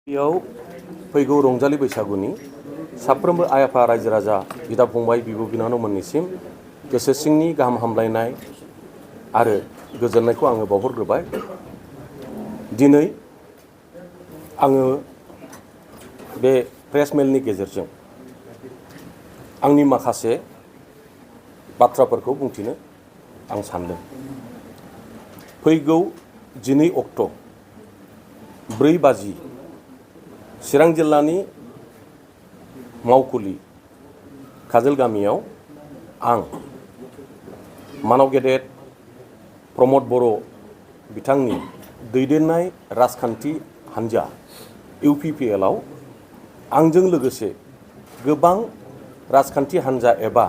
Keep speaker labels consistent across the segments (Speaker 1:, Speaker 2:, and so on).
Speaker 1: बेयाव फैगौ रंजालि बैसागुनि साफ्रोमबो आइ आफा रायजो राजा बिदा फंबाय बिब' बिनानावमोननिसिम गोसो सिंनि गाहाम हामलायनाय आरो गोजोननायखौ आङो बावहरग्रोबाय। दिनै आङो बे प्रेस मेलनि गेजेरजों आंनि माखासे बाथ्राफोरखौ बुंथिनो आं सानदों। फैगौ 12 अक्ट' 4 बाजि चिरां जिल्लानि मावखुलि काजोल गामियाव आं मानव गेदेर प्रमद बर' बिथांनि दैदेननाय राजखान्थि हान्जा UPPL आव आंजों लोगोसे गोबां राजखान्थि हान्जा एबा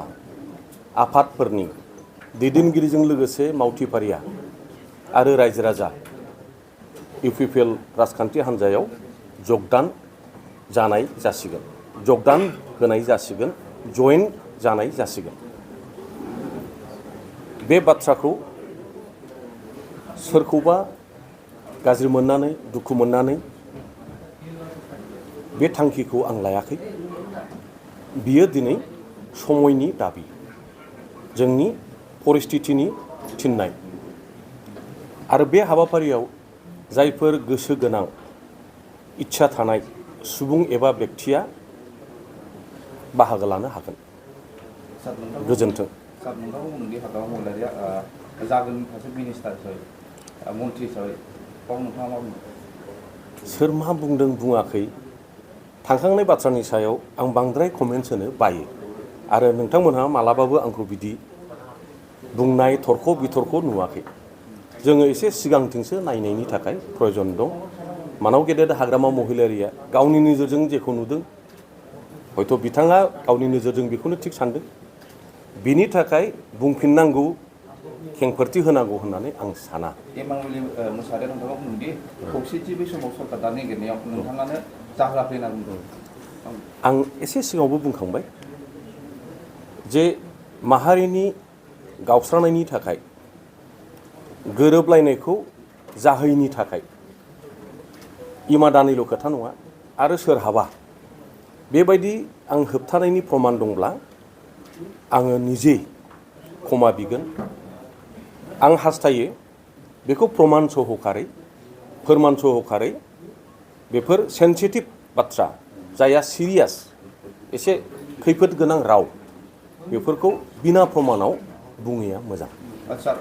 Speaker 1: आफादफोरनि दैदेनगिरिजों लोगोसे मावथिफारिया आरो रायजो राजा UPPL राजखान्थि हान्जायाव जगदान जानाय जासिगोन, जगदान होनाय जासिगोन, जयेन जानाय जासिगोन। बे बाथ्राखौ सोरखौबा गाज्रि मोननानै दुखु मोननानै बे थांखिखौ आं लायाखै। बियो दिनै समयनि दाबि, जोंनि परिस्थितिनि थिननाय। आरो बे हाबाफारियाव जायफोर गोसो गोनां इच्छा थानाय सुबुं एबा व्यक्तिया बाहागो लानो हागोन। गोजोन्थों।
Speaker 2: सार नोंथांखौ बुंदोंदि हाग्रामा महिलारिया जागोन सासे मिनिस्टार हिसाबै मन्थ्रि हिसाबै बाव नोंथाङा मा बुंदों?
Speaker 1: सोर मा बुंदों बुङाखै थांखांनाय बाथ्रानि सायाव आं बांद्राय कमेन्ट्स होनो बायो। आरो नोंथांमोनहा मालाबाबो आंखौ बिदि बुंनाय थरख' बिथरख' नुवाखै। जोङो एसे सिगांथिंसो नायनायनि थाखाय प्रयजन दं। मानव गेदेर हाग्रामा महिलारिया गावनि नोजोरजों जेखौ नुदों हयथ' बिथाङा गावनि नोजोरजों बेखौनो थिग सानदों। बिनि थाखाय बुंफिननांगौ खेंफोरथि होनांगौ होननानै आं साना।
Speaker 2: एमानुएल मोसाहारिया नोंथाङा बुंदोंदि खौसेथि बै समाव सरकार दानो नागिरनायाव नोंथाङानो जाहोआखै होनना बुंदों।
Speaker 1: आं एसे सिगाङावबो बुंखांबाय जे माहारिनि गावस्रानायनि थाखाय गोरोबलायनायखौ जाहैनि थाखाय इमादानिल' खोथा नङा आरो सोरहाबा बेबायदि आं होबथानायनि प्रमान दंब्ला आङो निजे क्षमा बिगोन। आं हास्थायो बेखौ प्रमान सहकारै फोरमान सहकारै बेफोर सेन्सिटिभ बाथ्रा जायहा सिरियास एसे खैफोद गोनां राव बेफोरखौ बिना प्रमानाव बुङैया मोजां।
Speaker 2: सार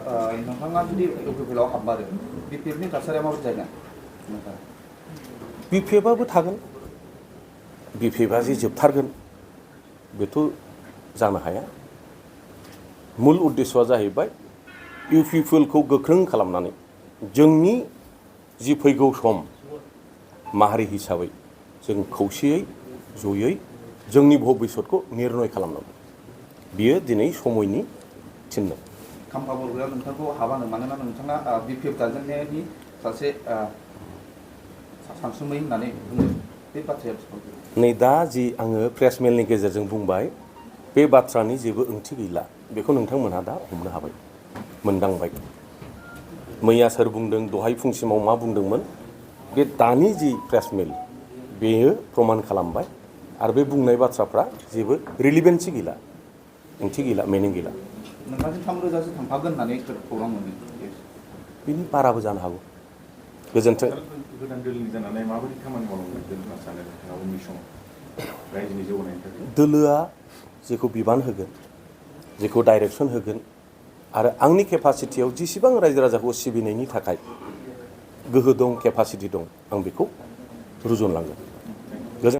Speaker 2: नोंथाङा जुदि UPPL आव हाबमारो BPFनि थासारिया माबायदि जागोन?
Speaker 1: BPFआबो थागोन। BPFआ जे जोबथारगोन बेथ' जानो हाया। मुल उद्देश्यआ जाहैबाय UPPLखौ गोख्रों खालामनानै जोंनि जि फैगौ सम माहारि हिसाबै जों खौसेयै जयै जोंनि भबिष्यतखौ निर्नय खालामनांगौ। बियो दिनै समयनि थिननाय।
Speaker 2: खाम्फा बरग'या नोंथांखौ हाबानो मानोना नोंथाङा BPF गायजेननायनि सासे सानसुमै होननानै बुङो। बे बाथ्राया
Speaker 1: नै दा जि आङो प्रेस मेलनि गेजेरजों बुंबाय बे बाथ्रानि जेबो ओंथि गैला। बेखौ नोंथांमोनहा दा हमनो हाबाय, मोनदांबाय। मैया सोर बुंदों दहाय फुंसिमाव मा बुंदोंमोन बे दानि जि प्रेस मेल बेयो प्रमान खालामबाय। आरो बे बुंनाय बाथ्राफ्रा जेबो रिलिभेन्सि गैला, ओंथि गैला, मिनिं गैला।
Speaker 2: नोंथांजों 3,000 सो थांफागोन होननानै खौरां मोनदों।
Speaker 1: बिनि बाराबो जानो हागौ। गोजोन्थों।
Speaker 3: गोदान दोलोनि जानानै माबायदि खामानि मावलांगोन होनना सानो नोंथाङा उननि समाव रायजोनि जौगानायनि थाखाय?
Speaker 1: दोलोआ जेखौ बिबान होगोन, जेखौ डाइरेक्सन होगोन आरो आंनि केपासिटियाव जेसेबां रायजो राजाखौ सिबिनायनि थाखाय गोहो दं, केपासिटि दं, आं बेखौ रुजुनलांगोन।